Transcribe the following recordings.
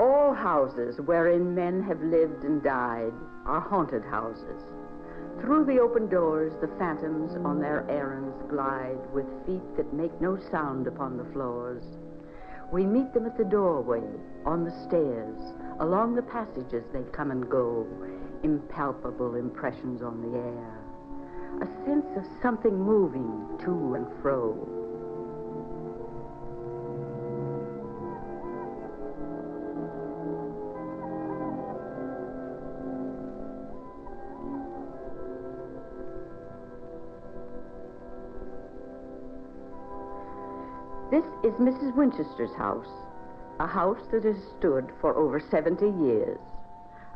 All houses wherein men have lived and died are haunted houses. Through the open doors, the phantoms on their errands glide with feet that make no sound upon the floors. We meet them at the doorway, on the stairs, along the passages they come and go, impalpable impressions on the air, a sense of something moving to and fro. This is Mrs. Winchester's house, a house that has stood for over 70 years,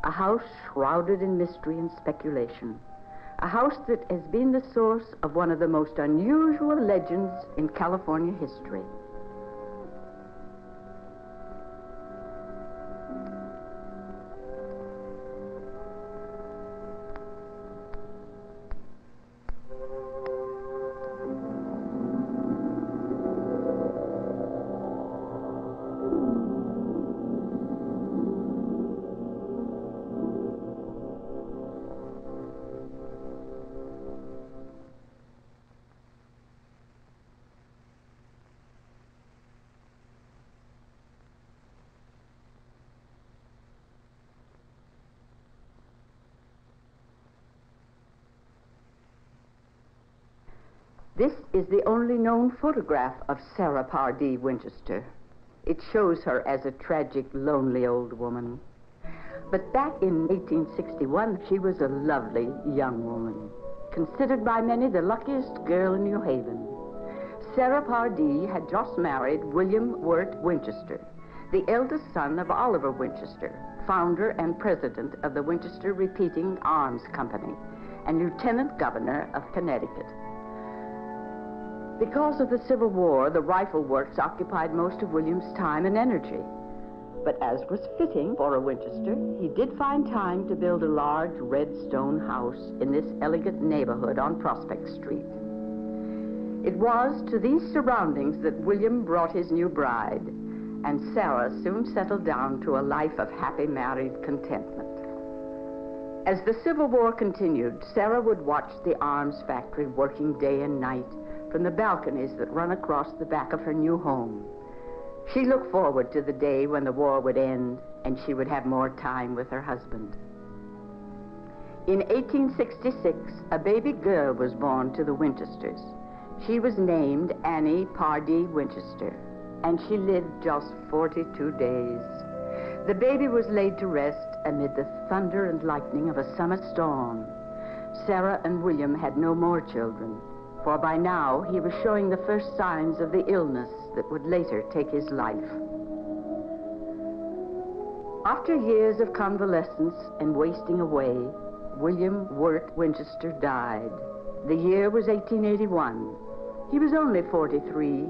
a house shrouded in mystery and speculation, a house that has been the source of one of the most unusual legends in California history. This is the only known photograph of Sarah Pardee Winchester. It shows her as a tragic, lonely old woman. But back in 1861, she was a lovely young woman, considered by many the luckiest girl in New Haven. Sarah Pardee had just married William Wirt Winchester, the eldest son of Oliver Winchester, founder and president of the Winchester Repeating Arms Company and lieutenant governor of Connecticut. Because of the Civil War, the rifle works occupied most of William's time and energy. But as was fitting for a Winchester, he did find time to build a large red stone house in this elegant neighborhood on Prospect Street. It was to these surroundings that William brought his new bride, and Sarah soon settled down to a life of happy married contentment. As the Civil War continued, Sarah would watch the arms factory working day and night from the balconies that run across the back of her new home. She looked forward to the day when the war would end and she would have more time with her husband. In 1866, a baby girl was born to the Winchesters. She was named Annie Pardee Winchester, and she lived just 42 days. The baby was laid to rest amid the thunder and lightning of a summer storm. Sarah and William had no more children, for by now he was showing the first signs of the illness that would later take his life. After years of convalescence and wasting away, William Wirt Winchester died. The year was 1881. He was only 43,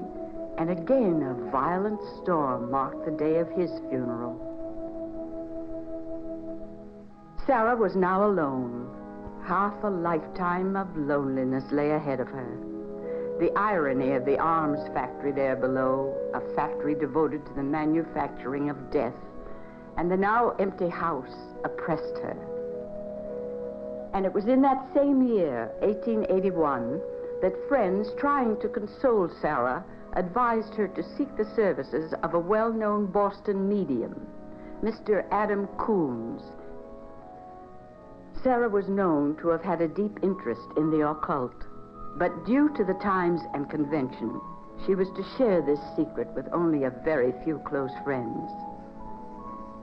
and again a violent storm marked the day of his funeral. Sarah was now alone. Half a lifetime of loneliness lay ahead of her. The irony of the arms factory there below, a factory devoted to the manufacturing of death, and the now empty house oppressed her. And it was in that same year, 1881, that friends trying to console Sarah advised her to seek the services of a well-known Boston medium, Mr. Adam Coombs. Sarah was known to have had a deep interest in the occult, but due to the times and convention, she was to share this secret with only a very few close friends.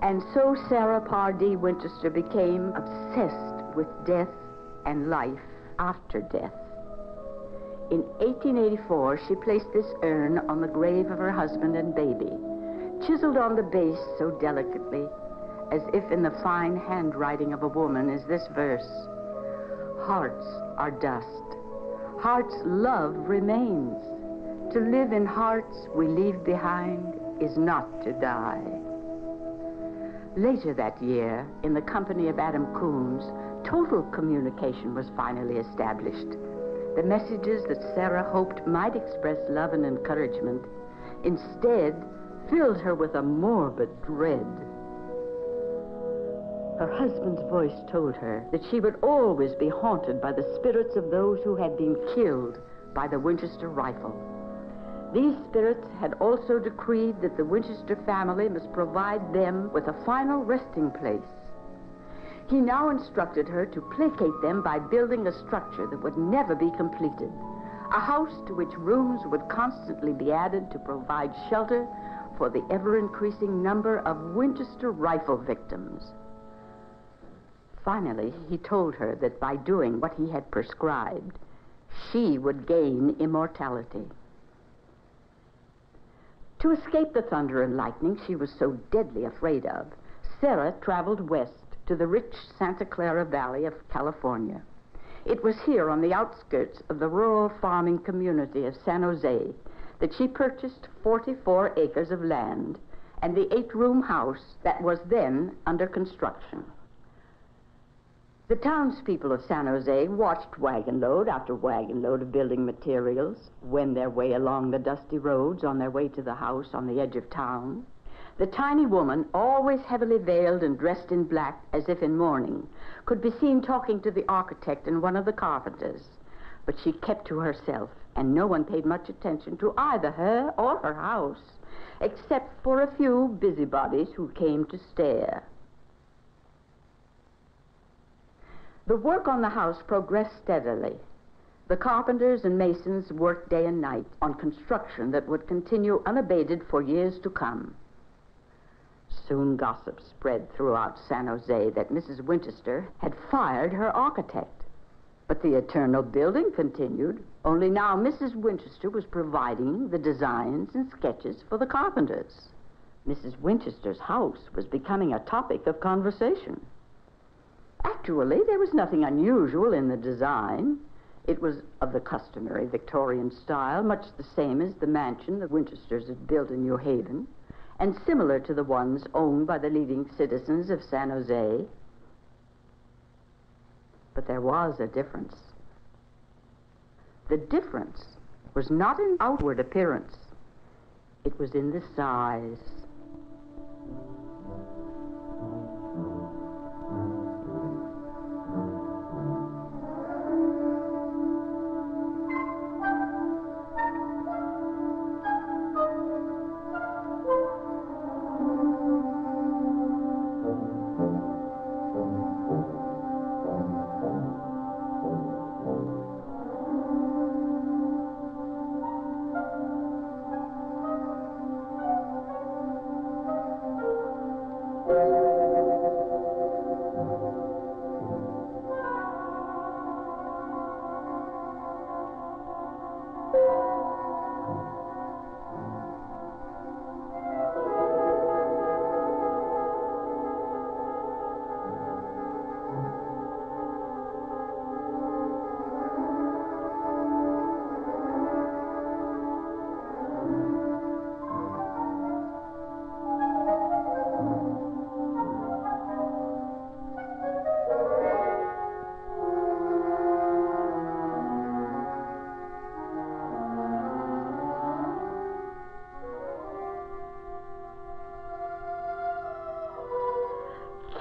And so Sarah Pardee Winchester became obsessed with death and life after death. In 1884, she placed this urn on the grave of her husband and baby, chiseled on the base so delicately, as if in the fine handwriting of a woman, is this verse: "Hearts are dust. Hearts' love remains. To live in hearts we leave behind is not to die." Later that year, in the company of Adam Coombs, total communication was finally established. The messages that Sarah hoped might express love and encouragement instead filled her with a morbid dread. Her husband's voice told her that she would always be haunted by the spirits of those who had been killed by the Winchester rifle. These spirits had also decreed that the Winchester family must provide them with a final resting place. He now instructed her to placate them by building a structure that would never be completed, a house to which rooms would constantly be added to provide shelter for the ever-increasing number of Winchester rifle victims. Finally, he told her that by doing what he had prescribed, she would gain immortality. To escape the thunder and lightning she was so deadly afraid of, Sarah traveled west to the rich Santa Clara Valley of California. It was here on the outskirts of the rural farming community of San Jose that she purchased 44 acres of land and the 8-room house that was then under construction. The townspeople of San Jose watched wagon load after wagon load of building materials wend their way along the dusty roads on their way to the house on the edge of town. The tiny woman, always heavily veiled and dressed in black as if in mourning, could be seen talking to the architect and one of the carpenters. But she kept to herself, and no one paid much attention to either her or her house, except for a few busybodies who came to stare. The work on the house progressed steadily. The carpenters and masons worked day and night on construction that would continue unabated for years to come. Soon gossip spread throughout San Jose that Mrs. Winchester had fired her architect. But the eternal building continued, only now Mrs. Winchester was providing the designs and sketches for the carpenters. Mrs. Winchester's house was becoming a topic of conversation. Actually, there was nothing unusual in the design. It was of the customary Victorian style, much the same as the mansion the Winchesters had built in New Haven, and similar to the ones owned by the leading citizens of San Jose. But there was a difference. The difference was not in outward appearance. It was in the size.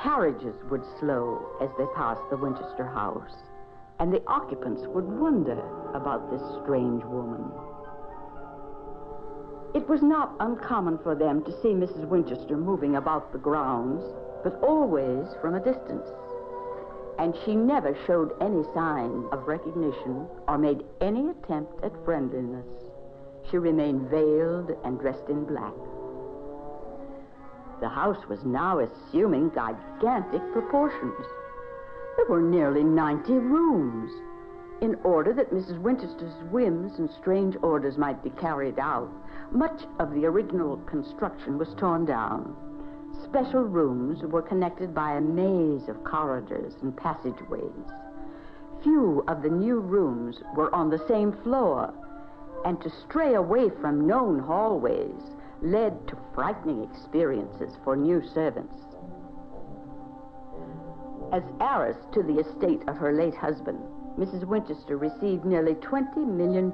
Carriages would slow as they passed the Winchester house, and the occupants would wonder about this strange woman. It was not uncommon for them to see Mrs. Winchester moving about the grounds, but always from a distance. And she never showed any sign of recognition or made any attempt at friendliness. She remained veiled and dressed in black. The house was now assuming gigantic proportions. There were nearly 90 rooms. In order that Mrs. Winchester's whims and strange orders might be carried out, much of the original construction was torn down. Special rooms were connected by a maze of corridors and passageways. Few of the new rooms were on the same floor, and to stray away from known hallways led to frightening experiences for new servants. As heiress to the estate of her late husband, Mrs. Winchester received nearly $20 million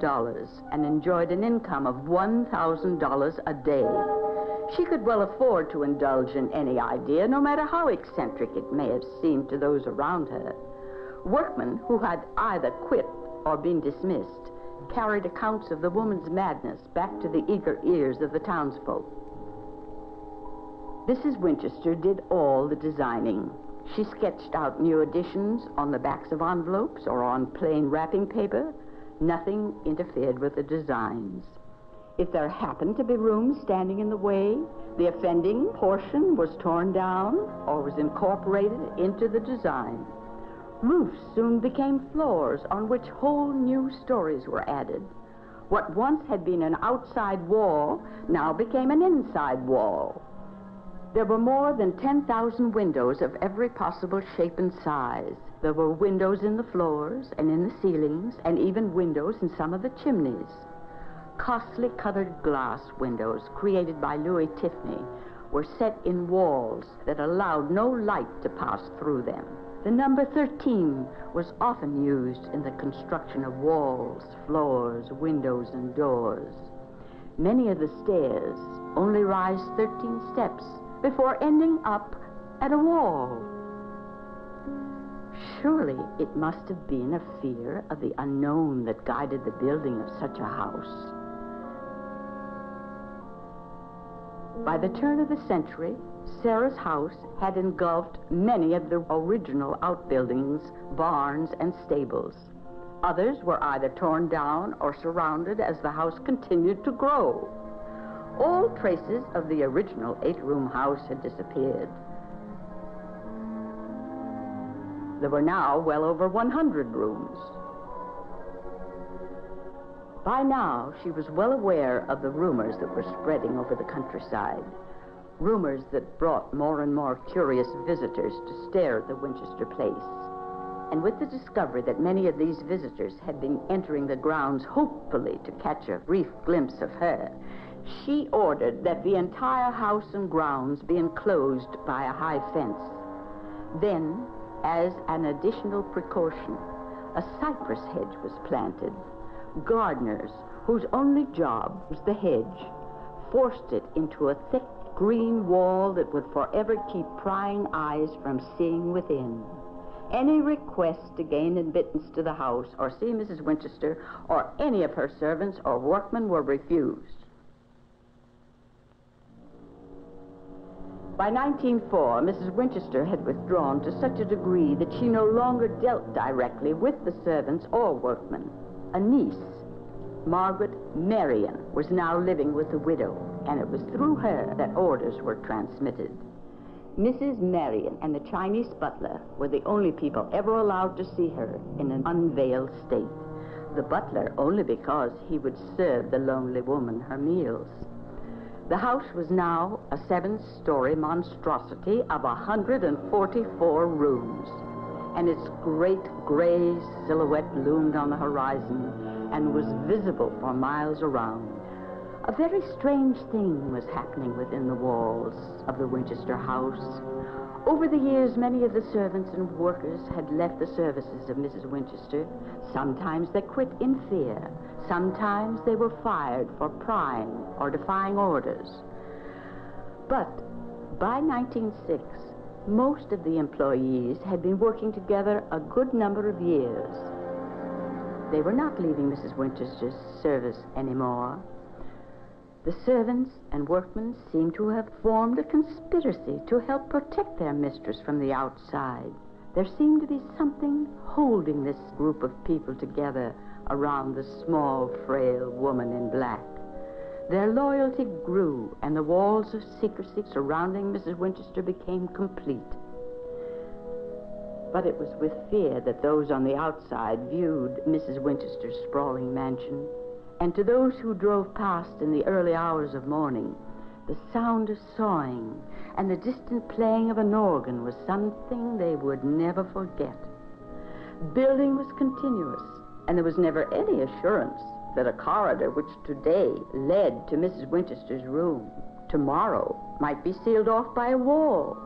and enjoyed an income of $1,000 a day. She could well afford to indulge in any idea, no matter how eccentric it may have seemed to those around her. Workmen who had either quit or been dismissed carried accounts of the woman's madness back to the eager ears of the townsfolk. Mrs. Winchester did all the designing. She sketched out new additions on the backs of envelopes or on plain wrapping paper. Nothing interfered with the designs. If there happened to be rooms standing in the way, the offending portion was torn down or was incorporated into the design. Roofs soon became floors on which whole new stories were added. What once had been an outside wall now became an inside wall. There were more than 10,000 windows of every possible shape and size. There were windows in the floors and in the ceilings, and even windows in some of the chimneys. Costly colored glass windows created by Louis Tiffany were set in walls that allowed no light to pass through them. The number 13 was often used in the construction of walls, floors, windows, and doors. Many of the stairs only rise 13 steps before ending up at a wall. Surely it must have been a fear of the unknown that guided the building of such a house. By the turn of the century, Sarah's house had engulfed many of the original outbuildings, barns, and stables. Others were either torn down or surrounded as the house continued to grow. All traces of the original 8-room house had disappeared. There were now well over 100 rooms. By now, she was well aware of the rumors that were spreading over the countryside. Rumors that brought more and more curious visitors to stare at the Winchester place. And with the discovery that many of these visitors had been entering the grounds hopefully to catch a brief glimpse of her, she ordered that the entire house and grounds be enclosed by a high fence. Then, as an additional precaution, a cypress hedge was planted. Gardeners, whose only job was the hedge, forced it into a thick green wall that would forever keep prying eyes from seeing within. Any request to gain admittance to the house or see Mrs. Winchester or any of her servants or workmen were refused. By 1904, Mrs. Winchester had withdrawn to such a degree that she no longer dealt directly with the servants or workmen. A niece, Margaret Marion, was now living with the widow, and it was through her that orders were transmitted. Mrs. Marion and the Chinese butler were the only people ever allowed to see her in an unveiled state. The butler only because he would serve the lonely woman her meals. The house was now a 7-story monstrosity of 144 rooms, and its great gray silhouette loomed on the horizon and was visible for miles around. A very strange thing was happening within the walls of the Winchester house. Over the years, many of the servants and workers had left the services of Mrs. Winchester. Sometimes they quit in fear. Sometimes they were fired for prying or defying orders. But by 1906, most of the employees had been working together a good number of years. They were not leaving Mrs. Winchester's service anymore. The servants and workmen seemed to have formed a conspiracy to help protect their mistress from the outside. There seemed to be something holding this group of people together around the small, frail woman in black. Their loyalty grew, and the walls of secrecy surrounding Mrs. Winchester became complete. But it was with fear that those on the outside viewed Mrs. Winchester's sprawling mansion. And to those who drove past in the early hours of morning, the sound of sawing and the distant playing of an organ was something they would never forget. Building was continuous, and there was never any assurance that a corridor which today led to Mrs. Winchester's room tomorrow might be sealed off by a wall,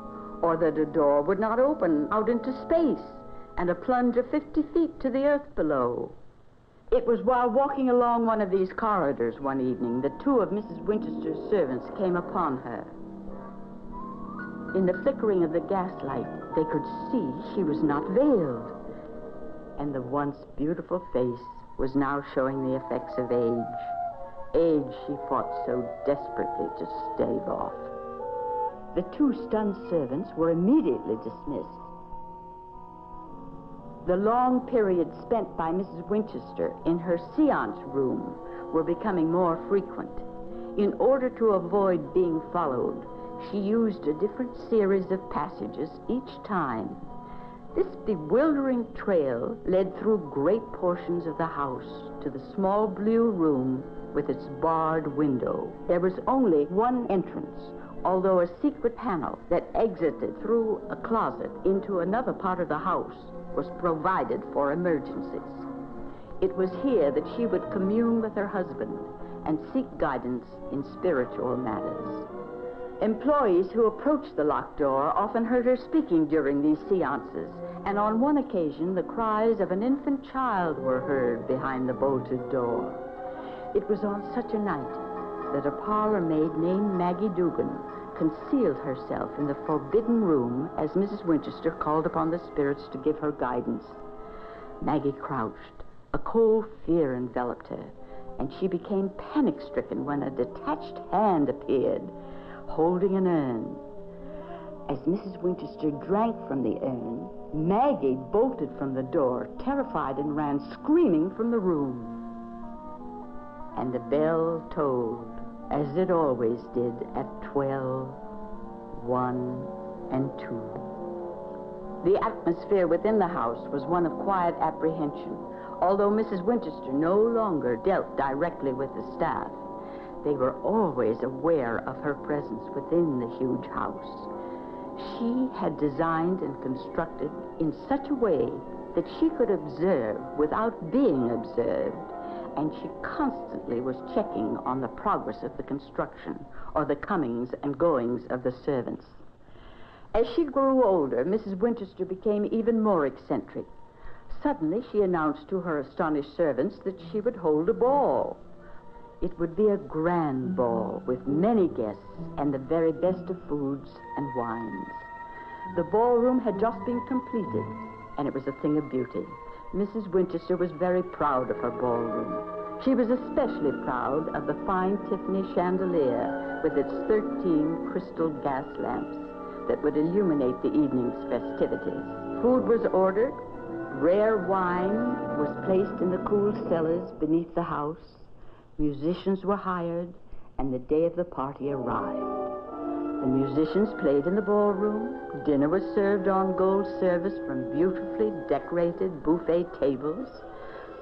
or that a door would not open out into space and a plunge of 50 feet to the earth below. It was while walking along one of these corridors one evening that two of Mrs. Winchester's servants came upon her. In the flickering of the gaslight, they could see she was not veiled, and the once beautiful face was now showing the effects of age. Age she fought so desperately to stave off. The two stunned servants were immediately dismissed. The long periods spent by Mrs. Winchester in her seance room were becoming more frequent. In order to avoid being followed, she used a different series of passages each time. This bewildering trail led through great portions of the house to the small blue room with its barred window. There was only one entrance, although a secret panel that exited through a closet into another part of the house was provided for emergencies. It was here that she would commune with her husband and seek guidance in spiritual matters. Employees who approached the locked door often heard her speaking during these seances, and on one occasion the cries of an infant child were heard behind the bolted door. It was on such a night that a parlor maid named Maggie Dugan concealed herself in the forbidden room as Mrs. Winchester called upon the spirits to give her guidance. Maggie crouched. A cold fear enveloped her, and she became panic-stricken when a detached hand appeared, holding an urn. As Mrs. Winchester drank from the urn, Maggie bolted from the door, terrified, and ran screaming from the room. And the bell tolled, as it always did, at 12, 1, and 2. The atmosphere within the house was one of quiet apprehension. Although Mrs. Winchester no longer dealt directly with the staff, they were always aware of her presence within the huge house. She had designed and constructed in such a way that she could observe without being observed, and she constantly was checking on the progress of the construction or the comings and goings of the servants. As she grew older, Mrs. Winchester became even more eccentric. Suddenly, she announced to her astonished servants that she would hold a ball. It would be a grand ball with many guests and the very best of foods and wines. The ballroom had just been completed, and it was a thing of beauty. Mrs. Winchester was very proud of her ballroom. She was especially proud of the fine Tiffany chandelier with its 13 crystal gas lamps that would illuminate the evening's festivities. Food was ordered. Rare wine was placed in the cool cellars beneath the house. Musicians were hired, and the day of the party arrived. The musicians played in the ballroom. Dinner was served on gold service from beautifully decorated buffet tables.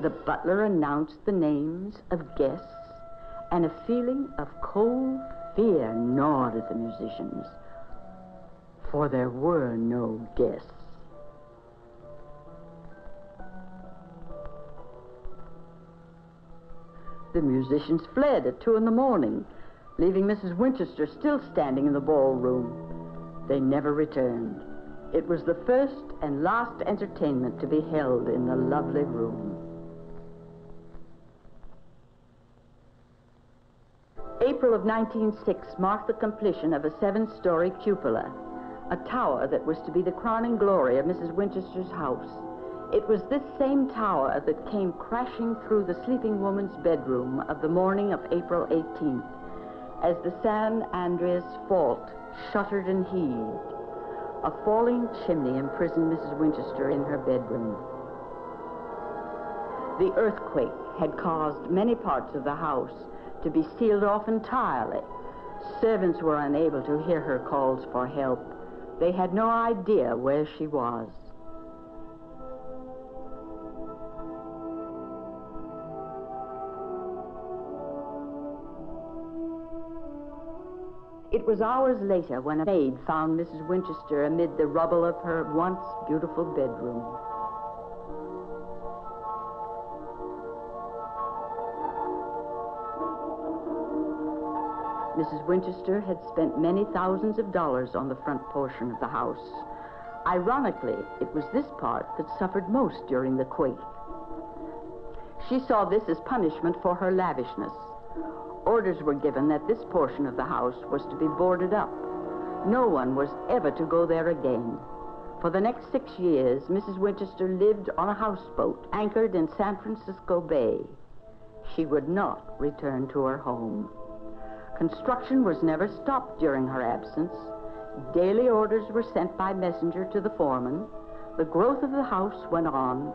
The butler announced the names of guests, and a feeling of cold fear gnawed at the musicians, for there were no guests. The musicians fled at 2 in the morning, leaving Mrs. Winchester still standing in the ballroom. They never returned. It was the first and last entertainment to be held in the lovely room. April of 1906 marked the completion of a 7-story cupola, a tower that was to be the crowning glory of Mrs. Winchester's house. It was this same tower that came crashing through the sleeping woman's bedroom of the morning of April 18th, as the San Andreas fault shuddered and heaved. A falling chimney imprisoned Mrs. Winchester in her bedroom. The earthquake had caused many parts of the house to be sealed off entirely. Servants were unable to hear her calls for help. They had no idea where she was. It was hours later when a maid found Mrs. Winchester amid the rubble of her once beautiful bedroom. Mrs. Winchester had spent many thousands of dollars on the front portion of the house. Ironically, it was this part that suffered most during the quake. She saw this as punishment for her lavishness. Orders were given that this portion of the house was to be boarded up. No one was ever to go there again. For the next 6 years, Mrs. Winchester lived on a houseboat anchored in San Francisco Bay. She would not return to her home. Construction was never stopped during her absence. Daily orders were sent by messenger to the foreman. The growth of the house went on.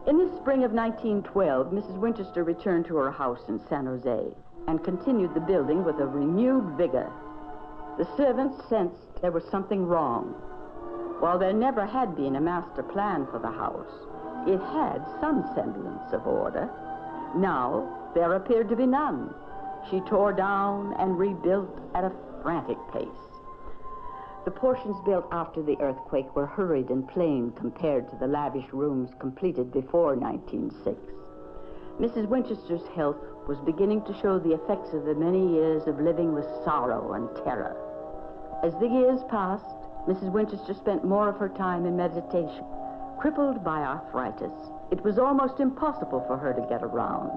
In the spring of 1912, Mrs. Winchester returned to her house in San Jose and continued the building with a renewed vigor. The servants sensed there was something wrong. While there never had been a master plan for the house, it had some semblance of order. Now, there appeared to be none. She tore down and rebuilt at a frantic pace. The portions built after the earthquake were hurried and plain compared to the lavish rooms completed before 1906. Mrs. Winchester's health was beginning to show the effects of the many years of living with sorrow and terror. As the years passed, Mrs. Winchester spent more of her time in meditation. Crippled by arthritis, it was almost impossible for her to get around,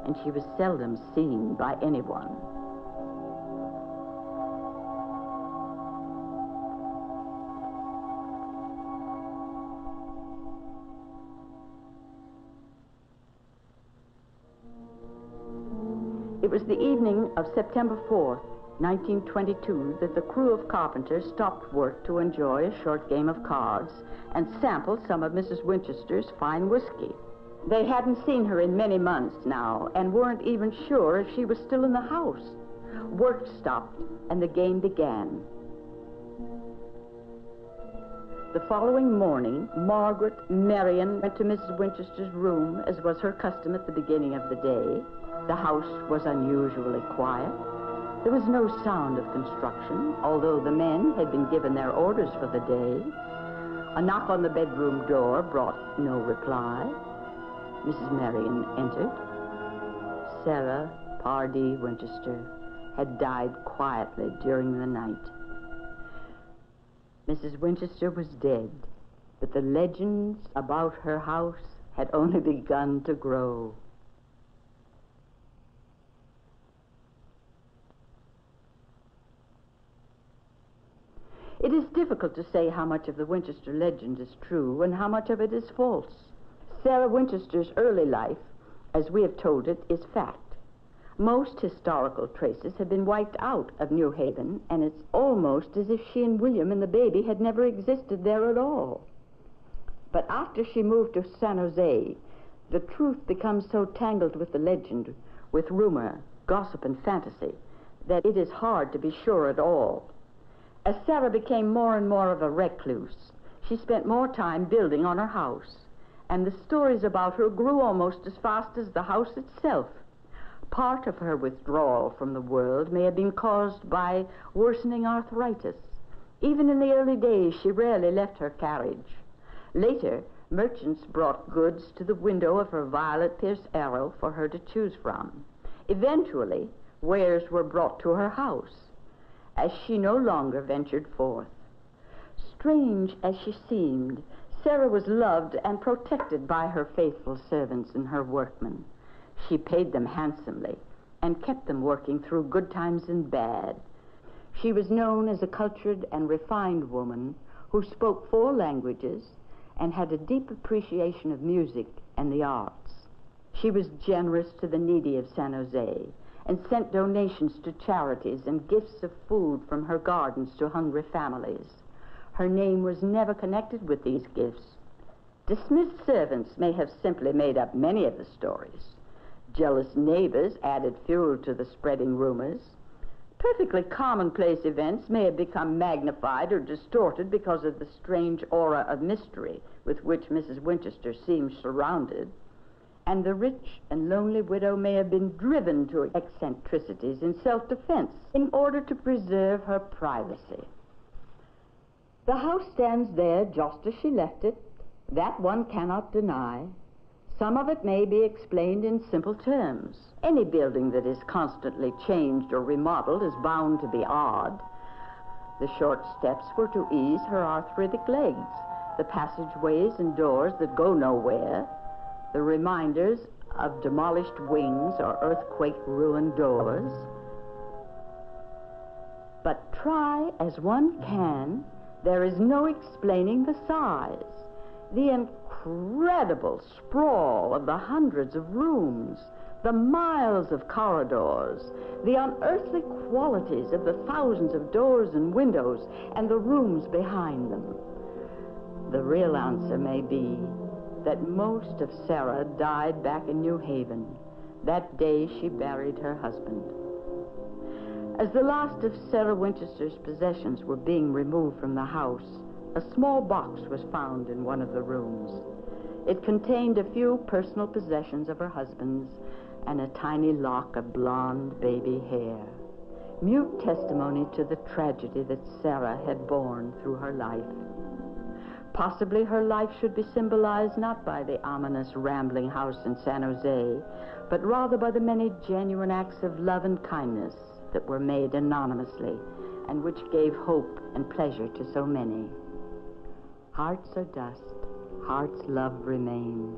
and she was seldom seen by anyone. It was the evening of September 4th, 1922, that the crew of carpenters stopped work to enjoy a short game of cards and sample some of Mrs. Winchester's fine whiskey. They hadn't seen her in many months now and weren't even sure if she was still in the house. Work stopped and the game began. The following morning, Margaret Marion went to Mrs. Winchester's room, as was her custom at the beginning of the day. The house was unusually quiet. There was no sound of construction, although the men had been given their orders for the day. A knock on the bedroom door brought no reply. Mrs. Marion entered. Sarah Pardee Winchester had died quietly during the night. Mrs. Winchester was dead, but the legends about her house had only begun to grow. It is difficult to say how much of the Winchester legend is true and how much of it is false. Sarah Winchester's early life, as we have told it, is fact. Most historical traces have been wiped out of New Haven, and it's almost as if she and William and the baby had never existed there at all. But after she moved to San Jose, the truth becomes so tangled with the legend, with rumor, gossip, and fantasy, that it is hard to be sure at all. As Sarah became more and more of a recluse, she spent more time building on her house, and the stories about her grew almost as fast as the house itself. Part of her withdrawal from the world may have been caused by worsening arthritis. Even in the early days, she rarely left her carriage. Later, merchants brought goods to the window of her violet-pierced arrow for her to choose from. Eventually, wares were brought to her house, as she no longer ventured forth. Strange as she seemed, Sarah was loved and protected by her faithful servants and her workmen. She paid them handsomely and kept them working through good times and bad. She was known as a cultured and refined woman who spoke 4 languages and had a deep appreciation of music and the arts. She was generous to the needy of San Jose and sent donations to charities and gifts of food from her gardens to hungry families. Her name was never connected with these gifts. Dismissed servants may have simply made up many of the stories. Jealous neighbors added fuel to the spreading rumors. Perfectly commonplace events may have become magnified or distorted because of the strange aura of mystery with which Mrs. Winchester seemed surrounded. And the rich and lonely widow may have been driven to eccentricities in self-defense in order to preserve her privacy. The house stands there just as she left it. That one cannot deny. Some of it may be explained in simple terms. Any building that is constantly changed or remodeled is bound to be odd. The short steps were to ease her arthritic legs, the passageways and doors that go nowhere. the reminders of demolished wings or earthquake-ruined doors. But try as one can, there is no explaining the size, the incredible sprawl of the hundreds of rooms, the miles of corridors, the unearthly qualities of the thousands of doors and windows and the rooms behind them. The real answer may be that most of Sarah died back in New Haven, that day she buried her husband. As the last of Sarah Winchester's possessions were being removed from the house, a small box was found in one of the rooms. It contained a few personal possessions of her husband's and a tiny lock of blonde baby hair, mute testimony to the tragedy that Sarah had borne through her life. Possibly her life should be symbolized not by the ominous rambling house in San Jose, but rather by the many genuine acts of love and kindness that were made anonymously and which gave hope and pleasure to so many. Hearts are dust, hearts' love remains.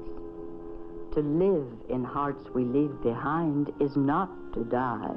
To live in hearts we leave behind is not to die.